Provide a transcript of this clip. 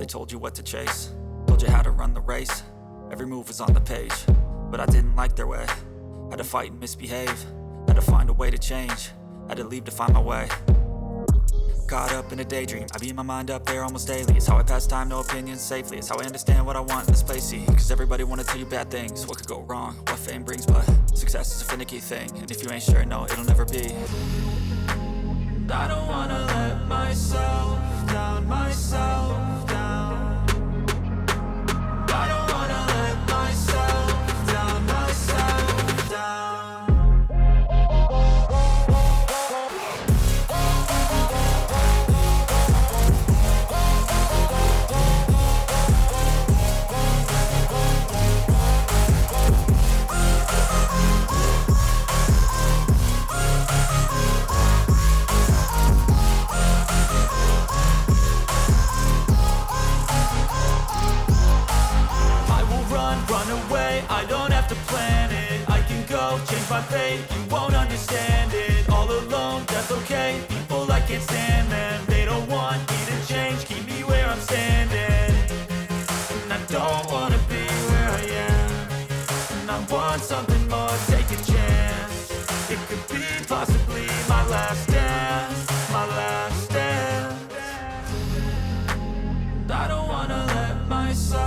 They told you what to chase, told you how to run the race. Every move was on the page, but I didn't like their way. Had to fight and misbehave, had to find a way to change. Had to leave to find my way. Caught up in a daydream, I beat my mind up there almost daily. It's how I pass time, no opinions safely. It's how I understand what I want in this place, see. Cause everybody wanna tell you bad things, what could go wrong, what fame brings. But success is a finicky thing, and if you ain't sure, no, it'll never be. And I don't wanna let myself down, myself down. And I don't wanna let myself down, myself down. I don't have to plan it, I can go change my fate. You won't understand it, all alone, that's okay. People, I can't stand them, they don't want me to change. Keep me where I'm standing, and I don't wanna be where I am. And I want something more, take a chance. It could be possibly my last dance, my last dance. And I don't wanna let myself